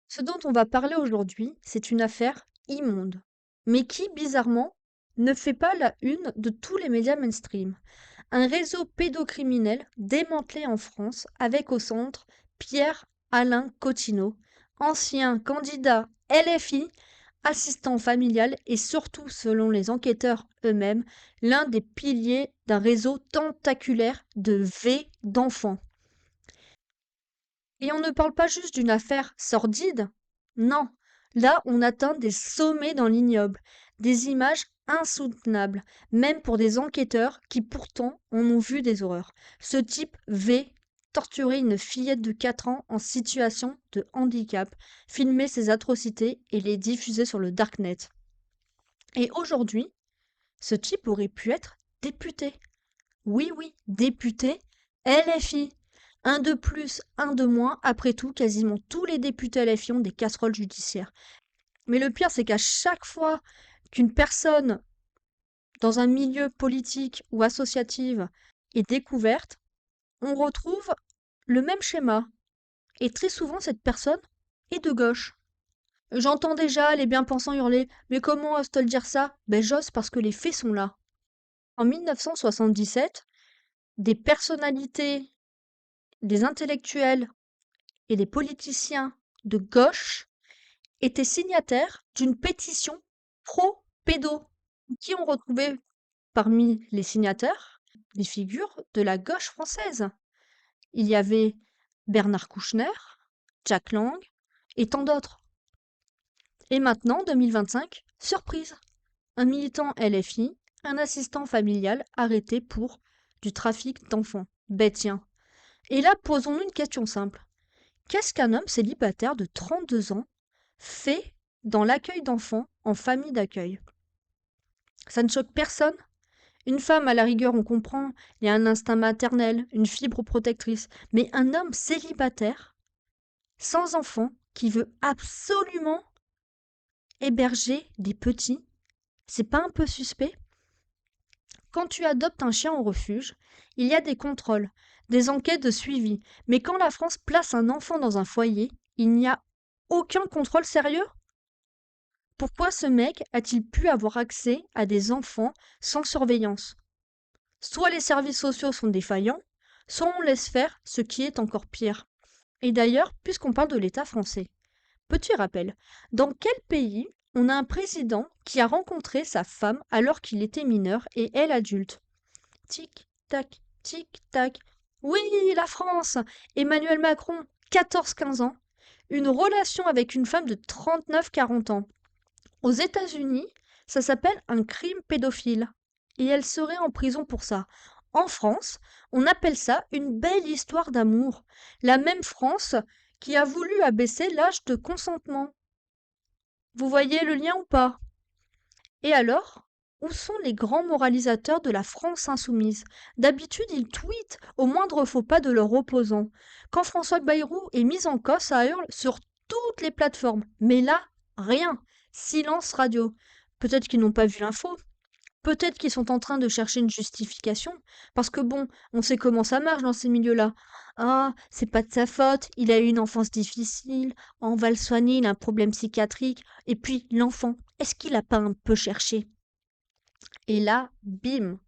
Ce dont on va parler aujourd'hui, c'est une affaire immonde, mais qui, bizarrement, ne fait pas la une de tous les médias mainstream. Un réseau pédocriminel démantelé en France avec au centre Pierre-Alain Cotineau, ancien candidat LFI, assistant familial et surtout, selon les enquêteurs eux-mêmes, l'un des piliers d'un réseau tentaculaire de V d'enfants. Et on ne parle pas juste d'une affaire sordide. Non, là on atteint des sommets dans l'ignoble, des images insoutenables, même pour des enquêteurs qui pourtant en ont vu des horreurs. Ce type V torturer une fillette de 4 ans en situation de handicap, filmer ses atrocités et les diffuser sur le darknet. Et aujourd'hui, ce type aurait pu être député. Oui, oui, député LFI. Un de plus, un de moins, après tout, quasiment tous les députés LFI ont des casseroles judiciaires. Mais le pire, c'est qu'à chaque fois qu'une personne dans un milieu politique ou associatif est découverte, on retrouve le même schéma. Et très souvent, cette personne est de gauche. J'entends déjà les bien-pensants hurler: «Mais comment ose-t-elle dire ça?» Ben j'ose parce que les faits sont là. En 1977, des personnalités, des intellectuels et des politiciens de gauche étaient signataires d'une pétition pro-pédo. Qui ont retrouvé parmi les signataires des figures de la gauche française. Il y avait Bernard Kouchner, Jack Lang et tant d'autres. Et maintenant, 2025, surprise, un militant LFI, un assistant familial arrêté pour du trafic d'enfants. Ben tiens. Et là, posons-nous une question simple. Qu'est-ce qu'un homme célibataire de 32 ans fait dans l'accueil d'enfants en famille d'accueil? Ça ne choque personne? Une femme, à la rigueur, on comprend, il y a un instinct maternel, une fibre protectrice. Mais un homme célibataire, sans enfant, qui veut absolument héberger des petits, c'est pas un peu suspect? Quand tu adoptes un chien au refuge, il y a des contrôles, des enquêtes de suivi. Mais quand la France place un enfant dans un foyer, il n'y a aucun contrôle sérieux? Pourquoi ce mec a-t-il pu avoir accès à des enfants sans surveillance? Soit les services sociaux sont défaillants, soit on laisse faire, ce qui est encore pire. Et d'ailleurs, puisqu'on parle de l'État français, petit rappel, dans quel pays on a un président qui a rencontré sa femme alors qu'il était mineur et elle adulte? Tic, tac, tic, tac. Oui, la France! Emmanuel Macron, 14-15 ans, une relation avec une femme de 39-40 ans. Aux États-Unis, ça s'appelle un crime pédophile. Et elle serait en prison pour ça. En France, on appelle ça une belle histoire d'amour. La même France qui a voulu abaisser l'âge de consentement. Vous voyez le lien ou pas? Et alors, où sont les grands moralisateurs de la France insoumise? D'habitude, ils tweetent au moindre faux pas de leurs opposants. Quand François Bayrou est mis en cause, ça hurle sur toutes les plateformes. Mais là, rien. Silence radio. Peut-être qu'ils n'ont pas vu l'info. Peut-être qu'ils sont en train de chercher une justification. Parce que bon, on sait comment ça marche dans ces milieux-là. Ah, c'est pas de sa faute, il a eu une enfance difficile, on va le soigner, il a un problème psychiatrique. Et puis, l'enfant, est-ce qu'il a pas un peu cherché? Et là, bim!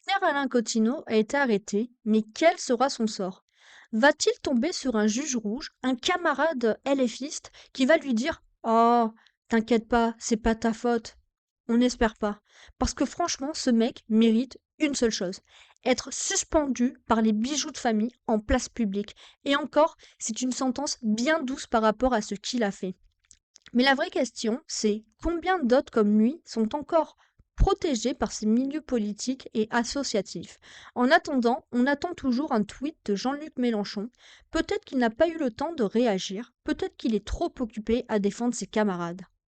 Pierre-Alain Cotineau a été arrêté, mais quel sera son sort? Va-t-il tomber sur un juge rouge, un camarade LFiste, qui va lui dire: «Oh, t'inquiète pas, c'est pas ta faute»? On n'espère pas. Parce que franchement, ce mec mérite une seule chose: être suspendu par les bijoux de famille en place publique. Et encore, c'est une sentence bien douce par rapport à ce qu'il a fait. Mais la vraie question, c'est combien d'autres comme lui sont encore protégés par ces milieux politiques et associatifs? En attendant, on attend toujours un tweet de Jean-Luc Mélenchon. Peut-être qu'il n'a pas eu le temps de réagir, peut-être qu'il est trop occupé à défendre ses camarades.